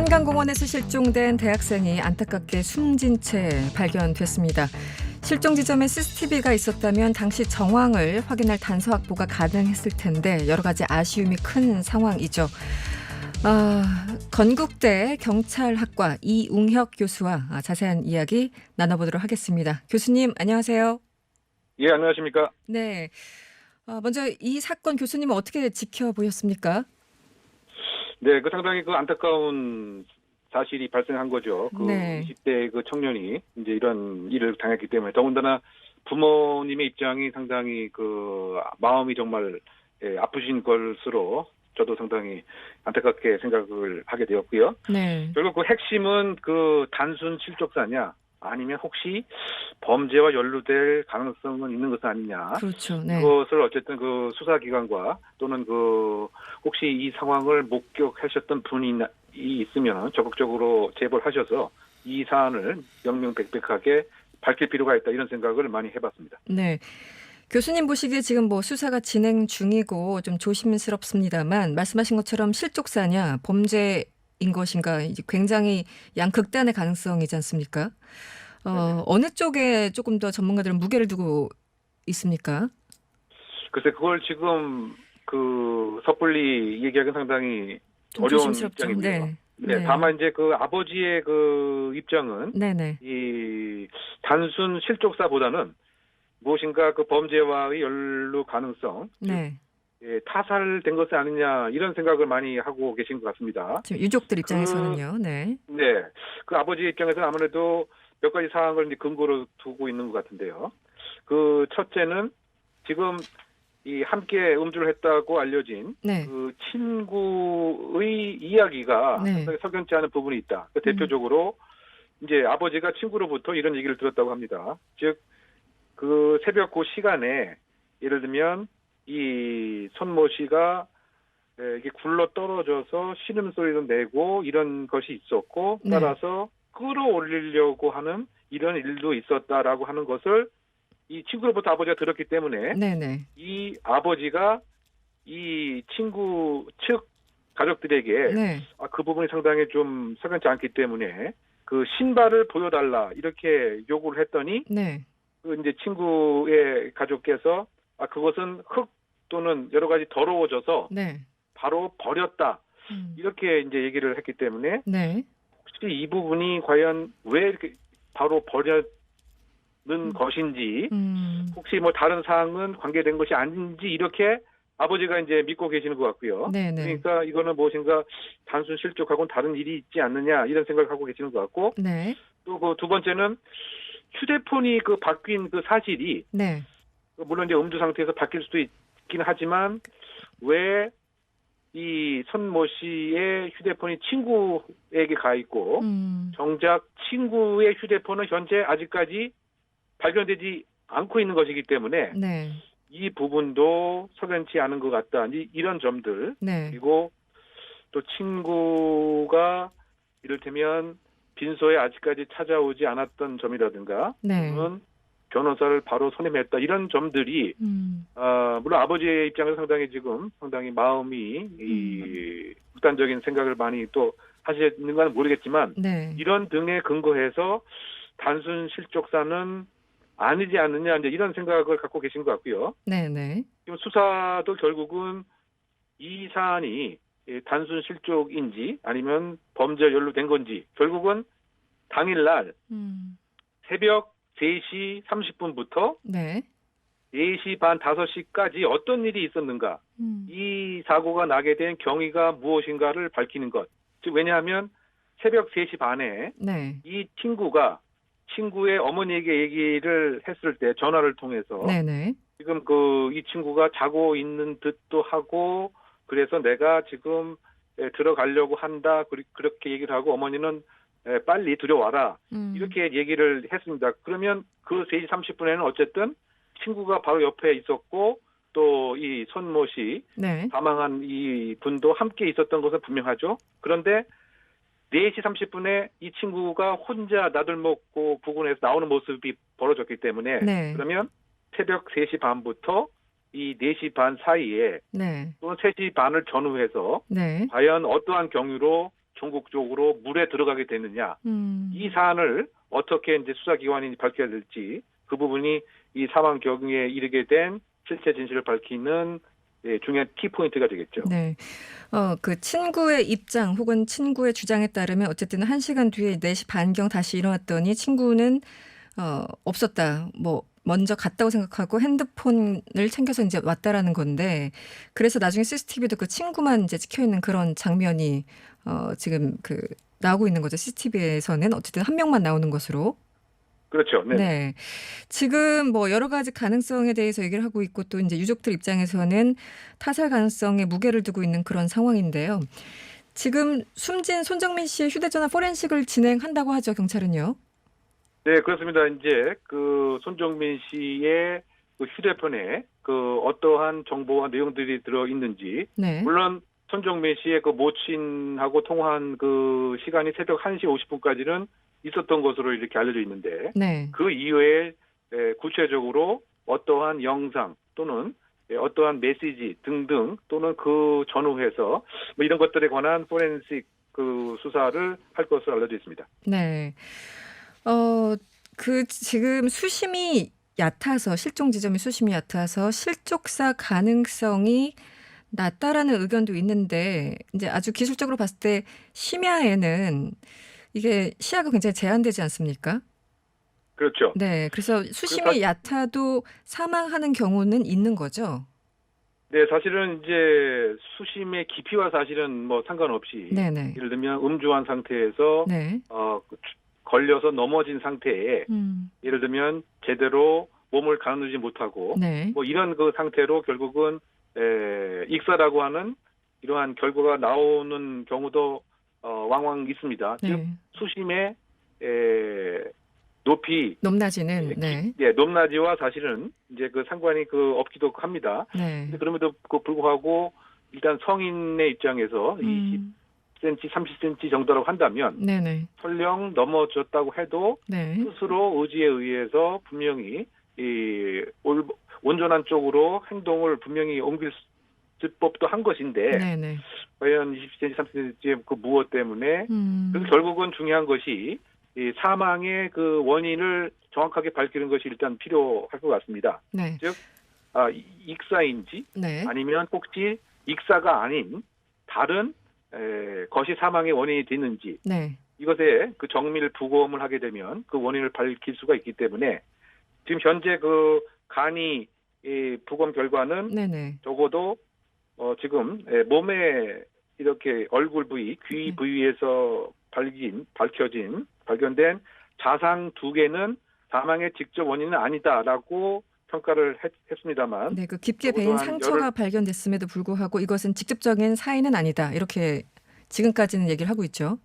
한강공원에서 실종된 대학생이 안타깝게 숨진 채 발견됐습니다. 실종 지점에 CCTV가 있었다면 당시 정황을 확인할 단서 확보가 가능했을 텐데 여러 가지 아쉬움이 큰 상황이죠. 건국대 경찰학과 이웅혁 교수와 자세한 이야기 나눠보도록 하겠습니다. 교수님 안녕하세요. 예, 안녕하십니까. 네. 먼저 이 사건 교수님은 어떻게 지켜보셨습니까? 네, 상당히 안타까운 사실이 발생한 거죠. 네. 20대 청년이 이제 이런 일을 당했기 때문에 더군다나 부모님의 입장이 상당히 마음이 정말 아프신 것으로 저도 상당히 안타깝게 생각을 하게 되었고요. 네. 결국 핵심은 단순 실족사냐 아니면 혹시 범죄와 연루될 가능성은 있는 것은 아니냐. 그렇죠. 네. 그것을 어쨌든 수사기관과 또는 혹시 이 상황을 목격하셨던 분이 있으면 적극적으로 제보를 하셔서 이 사안을 명명백백하게 밝힐 필요가 있다 이런 생각을 많이 해봤습니다. 네. 교수님 보시기에 지금 수사가 진행 중이고 좀 조심스럽습니다만 말씀하신 것처럼 실족사냐 범죄인 것인가 이제 굉장히 양극단의 가능성이지 않습니까? 어느 쪽에 조금 더 전문가들은 무게를 두고 있습니까? 글쎄 그걸 지금 섣불리 얘기하기는 상당히 좀 어려운 조심스럽죠. 입장이고요. 네. 다만 이제 아버지의 입장은 네네. 이 단순 실족사보다는 무엇인가 범죄와의 연루 가능성, 네. 타살된 것이 아니냐 이런 생각을 많이 하고 계신 것 같습니다. 지금 유족들 입장에서는요. 네. 네, 아버지 입장에서는 아무래도 몇 가지 사항을 이제 근거로 두고 있는 것 같은데요. 첫째는 지금 함께 음주를 했다고 알려진 네. 친구의 이야기가 네. 상당히 석연치 않은 부분이 있다. 대표적으로 이제 아버지가 친구로부터 이런 얘기를 들었다고 합니다. 즉 새벽 시간에 예를 들면 이 손모 씨가 이게 굴러 떨어져서 신음소리도 내고 이런 것이 있었고 네. 따라서 끌어올리려고 하는 이런 일도 있었다라고 하는 것을 이 친구로부터 아버지가 들었기 때문에 네네. 이 아버지가 이 친구 측 가족들에게 네. 그 부분이 상당히 좀 석연치 않기 때문에 신발을 보여달라 이렇게 요구를 했더니 네. 이제 친구의 가족께서 그것은 흙 또는 여러 가지 더러워져서 네. 바로 버렸다 이렇게 이제 얘기를 했기 때문에 네. 혹시 이 부분이 과연 왜 이렇게 바로 버렸는 것인지 혹시 다른 사항은 관계된 것이 아닌지 이렇게 아버지가 이제 믿고 계시는 것 같고요. 네네. 그러니까 이거는 무엇인가 단순 실족하고는 다른 일이 있지 않느냐 이런 생각을 하고 계시는 것 같고 네. 또 두 번째는 휴대폰이 바뀐 사실이 네. 물론 이제 음주 상태에서 바뀔 수도 있긴 하지만 왜 이 손모 씨의 휴대폰이 친구에게 가 있고 정작 친구의 휴대폰은 현재 아직까지 발견되지 않고 있는 것이기 때문에 네. 이 부분도 석연치 않은 것 같다. 이런 점들 네. 그리고 또 친구가 이를테면 빈소에 아직까지 찾아오지 않았던 점이라든가 네. 또는 변호사를 바로 선임했다 이런 점들이 물론 아버지의 입장에서 상당히 마음이 극단적인 생각을 많이 또 하시는 건 모르겠지만 네. 이런 등에 근거해서 단순 실족사는 아니지 않느냐 이제 이런 생각을 갖고 계신 것 같고요. 네네. 지금 수사도 결국은 이 사안이 단순 실족인지 아니면 범죄 연루된 건지 결국은 당일날 새벽 3시 30분부터 네. 4시 반 5시까지 어떤 일이 있었는가 이 사고가 나게 된 경위가 무엇인가를 밝히는 것. 즉 왜냐하면 새벽 3시 반에 네. 이 친구가 친구의 어머니에게 얘기를 했을 때 전화를 통해서 네네. 지금 이 친구가 자고 있는 듯도 하고 그래서 내가 지금 들어가려고 한다 그렇게 얘기를 하고 어머니는 빨리 들여와라 이렇게 얘기를 했습니다. 그러면 3시 30분에는 어쨌든 친구가 바로 옆에 있었고 또 이 손모 씨 네. 사망한 이 분도 함께 있었던 것은 분명하죠. 그런데 4시 30분에 이 친구가 혼자 나들먹고 부근에서 나오는 모습이 벌어졌기 때문에 네. 그러면 새벽 3시 반부터 이 4시 반 사이에 네. 또는 3시 반을 전후해서 네. 과연 어떠한 경위로 전국적으로 물에 들어가게 됐느냐. 이 사안을 어떻게 이제 수사기관이 밝혀야 될지 그 부분이 이 사망 경위에 이르게 된 실체 진실을 밝히는 중요한 키포인트가 되겠죠. 네. 그 친구의 입장 혹은 친구의 주장에 따르면 어쨌든 1시간 뒤에 4시 반경 다시 일어났더니 친구는 없었다. 뭐 먼저 갔다고 생각하고 핸드폰을 챙겨서 이제 왔다라는 건데 그래서 나중에 CCTV도 그 친구만 이제 찍혀 있는 그런 장면이 지금 그 나오고 있는 거죠. CCTV에서는 어쨌든 한 명만 나오는 것으로. 그렇죠. 네. 네. 지금 뭐 여러 가지 가능성에 대해서 얘기를 하고 있고 또 이제 유족들 입장에서는 타살 가능성에 무게를 두고 있는 그런 상황인데요. 지금 숨진 손정민 씨의 휴대전화 포렌식을 진행한다고 하죠, 경찰은요. 네, 그렇습니다. 이제 그 손정민 씨의 그 휴대폰에 그 어떠한 정보와 내용들이 들어 있는지, 네. 물론 손정민 씨의 그 모친하고 통화한 그 시간이 새벽 1시 50분까지는 있었던 것으로 이렇게 알려져 있는데, 네. 그 이후에 구체적으로 어떠한 영상 또는 어떠한 메시지 등등 또는 그 전후해서 뭐 이런 것들에 관한 포렌식 그 수사를 할 것으로 알려져 있습니다. 네. 그 지금 수심이 얕아서 실종 지점이 수심이 얕아서 실족사 가능성이 낮다라는 의견도 있는데 이제 아주 기술적으로 봤을 때 심야에는 이게 시야가 굉장히 제한되지 않습니까? 그렇죠. 네. 그래서 수심이 얕아도 사망하는 경우는 있는 거죠. 네, 사실은 이제 수심의 깊이와 사실은 뭐 상관없이 네네. 예를 들면 음주한 상태에서 네. 걸려서 넘어진 상태에 예를 들면 제대로 몸을 가누지 못하고 네. 뭐 이런 그 상태로 결국은 익사라고 하는 이러한 결과가 나오는 경우도 왕왕 있습니다. 즉 네. 수심의 높이 높낮이는 네. 높낮이와 사실은 이제 그 상관이 그 없기도 합니다. 네. 근데 그럼에도 불구하고 일단 성인의 입장에서 20cm, 30cm 정도라고 한다면 네네. 설령 넘어졌다고 해도 네. 스스로 의지에 의해서 분명히 이 온전한 쪽으로 행동을 분명히 옮길 법도 한 것인데 네네. 과연 20cm, 30cm의 그 무엇 때문에 그래서 결국은 중요한 것이 이 사망의 그 원인을 정확하게 밝히는 것이 일단 필요할 것 같습니다. 네. 즉 익사인지 네. 아니면 혹시 익사가 아닌 다른 것이 사망의 원인이 됐는지 네. 이것에 그 정밀 부검을 하게 되면 그 원인을 밝힐 수가 있기 때문에 지금 현재 그 간이 부검 결과는 네네. 적어도 지금 몸에 이렇게 얼굴 부위, 귀 부위에서 발견된 자상 2개는 사망의 직접 원인은 아니다라고 평가를 했습니다만. 네, 그 깊게 베인 상처가 발견됐음에도 불구하고 이것은 직접적인 사인은 아니다. 이렇게 지금까지는 얘기를 하고 있죠.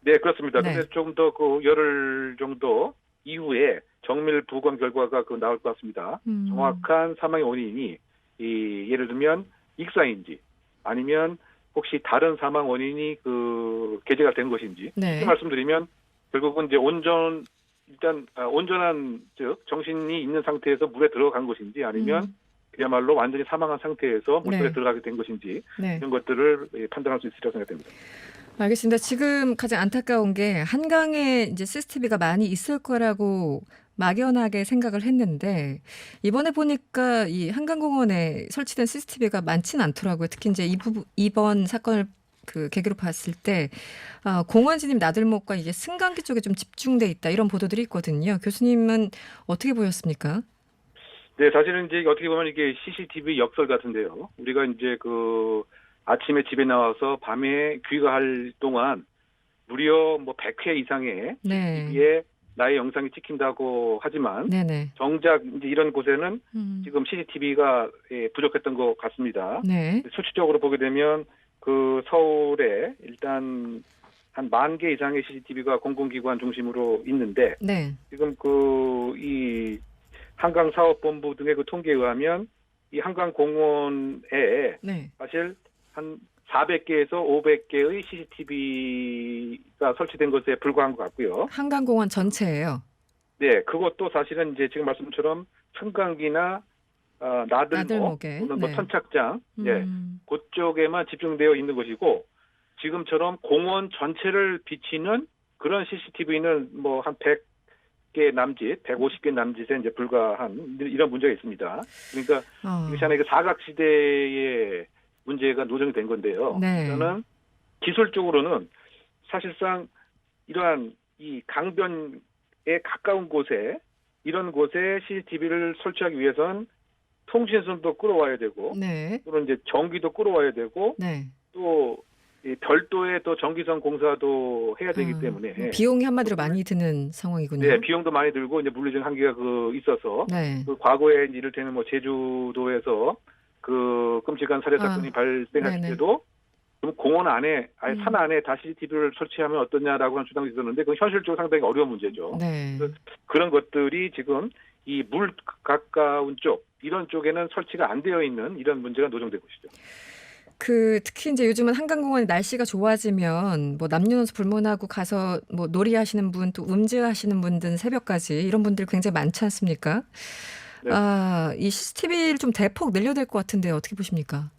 네, 그렇습니다. 네. 근데 좀 더 그 열흘 정도 이후에 정밀 부검 결과가 나올 것 같습니다. 정확한 사망의 원인이 예를 들면 익사인지 아니면 혹시 다른 사망 원인이 그 게재가 된 것인지 네. 이렇게 말씀드리면 결국은 이제 온전한 즉 정신이 있는 상태에서 물에 들어간 것인지 아니면 그야말로 완전히 사망한 상태에서 물속에 들어가게 된 것인지 이런 것들을 판단할 수 있으리라고 생각됩니다. 알겠습니다. 지금 가장 안타까운 게 한강에 이제 CCTV가 많이 있을 거라고 막연하게 생각을 했는데 이번에 보니까 이 한강공원에 설치된 CCTV가 많지는 않더라고요. 특히 이제 이번 사건을 그 계기로 봤을 때 공원 진입 나들목과 이게 승강기 쪽에 좀 집중돼 있다 이런 보도들이 있거든요. 교수님은 어떻게 보셨습니까? 네, 사실은 이제 어떻게 보면 이게 CCTV 역설 같은데요. 우리가 이제 그 아침에 집에 나와서 밤에 귀가할 동안 무려 뭐 100회 이상의 CCTV에 나의 영상이 찍힌다고 하지만 정작 이제 이런 곳에는 지금 CCTV가 부족했던 것 같습니다. 수치적으로 보게 되면 그 서울에 일단 한 10,000개 이상의 CCTV가 공공기관 중심으로 있는데 지금 이 한강사업본부 등의 그 통계에 의하면 이 한강공원에 사실 한 400개에서 500개의 CCTV가 설치된 것에 불과한 것 같고요. 한강공원 전체예요. 네, 그것도 사실은 이제 지금 말씀처럼 승강기나 나들목 또는 뭐 선착장, 그쪽에만 집중되어 있는 것이고 지금처럼 공원 전체를 비치는 그런 CCTV는 뭐 한 100개 남짓, 150개 남짓에 이제 불과한 이런 문제가 있습니다. 그러니까 이것이 하나의 사각지대의 문제가 노정이 된 건데요. 네. 저는 기술적으로는 사실상 이러한 이 강변에 가까운 곳에 이런 곳에 CCTV를 설치하기 위해선 통신선도 끌어와야 되고 네. 또는 이제 전기도 끌어와야 되고 네. 또 이 별도의 또 전기선 공사도 해야 되기 때문에 비용이 한마디로 많이 드는 상황이군요. 네, 비용도 많이 들고 이제 물리적 한계가 있어서 네. 그 과거에 이를테면 뭐 제주도에서 그 끔찍한 살해 사건이 발생할 네네. 때도 그럼 공원 안에 아예 산 안에 다 CCTV를 설치하면 어떠냐라고 하는 주장이 있었는데 그건 현실적으로 상당히 어려운 문제죠. 네. 그런 것들이 지금 이 물 가까운 쪽 이런 쪽에는 설치가 안 되어 있는 이런 문제가 노정되고 있죠. 특히 이제 요즘은 한강공원이 날씨가 좋아지면 뭐 남녀노소 불문하고 가서 뭐 놀이하시는 분, 또 음주하시는 분들 새벽까지 이런 분들 굉장히 많지 않습니까? 네. 이 CCTV를 좀 대폭 늘려야 될 것 같은데 어떻게 보십니까?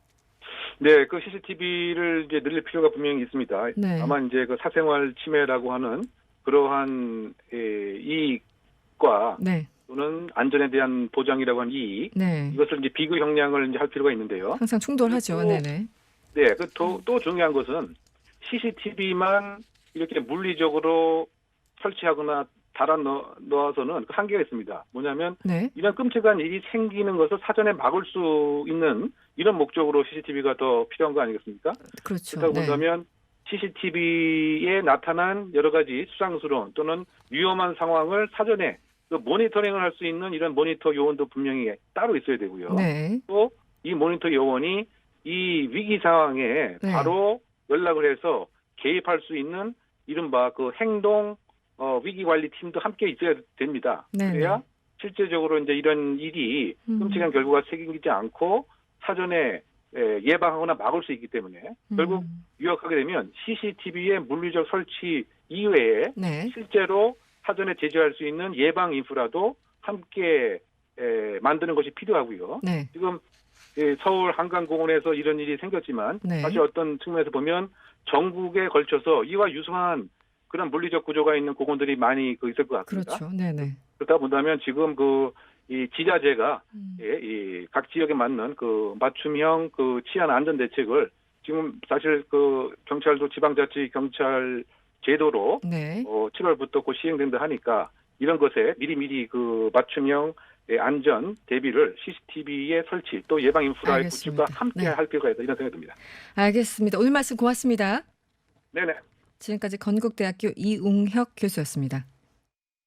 네, 그 CCTV를 이제 늘릴 필요가 분명히 있습니다. 네. 다만 이제 그 사생활 침해라고 하는 그러한 이익과 네. 또는 안전에 대한 보장이라고 하는 이익, 네. 이것을 이제 비교 형량을 이제 할 필요가 있는데요. 항상 충돌하죠. 또, 네네. 네, 또 중요한 것은 CCTV만 이렇게 물리적으로 설치하거나 달아 넣어서는 그 한계가 있습니다. 뭐냐면 네. 이런 끔찍한 일이 생기는 것을 사전에 막을 수 있는 이런 목적으로 CCTV가 더 필요한 거 아니겠습니까? 그렇죠. 그렇다고 네. 본다면 CCTV에 나타난 여러 가지 수상스러운 또는 위험한 상황을 사전에 또 모니터링을 할 수 있는 이런 모니터 요원도 분명히 따로 있어야 되고요. 네. 또 이 모니터 요원이 이 위기 상황에 네. 바로 연락을 해서 개입할 수 있는 이른바 그 행동 위기 관리 팀도 함께 있어야 됩니다. 네. 그래야 실제적으로 이제 이런 일이 끔찍한 결과가 생기지 않고 사전에 예방하거나 막을 수 있기 때문에 결국 요약하게 되면 CCTV의 물리적 설치 이외에 네. 실제로 사전에 제재할 수 있는 예방 인프라도 함께 만드는 것이 필요하고요. 네. 지금 서울 한강공원에서 이런 일이 생겼지만 네. 사실 어떤 측면에서 보면 전국에 걸쳐서 이와 유사한 그런 물리적 구조가 있는 공원들이 많이 있을 것 같습니다. 그렇죠. 네네. 그렇다 본다면 지금 이 지자체가 이 각 지역에 맞는 그 맞춤형 그 치안 안전 대책을 지금 사실 그 경찰도 지방자치 경찰 제도로 네. 7월부터 곧 시행된다 하니까 이런 것에 미리미리 그 맞춤형 안전 대비를 CCTV의 설치 또 예방 인프라의 알겠습니다. 구축과 함께 네. 할 필요가 있다 이런 생각이 듭니다. 알겠습니다. 오늘 말씀 고맙습니다. 네네. 지금까지 건국대학교 이웅혁 교수였습니다.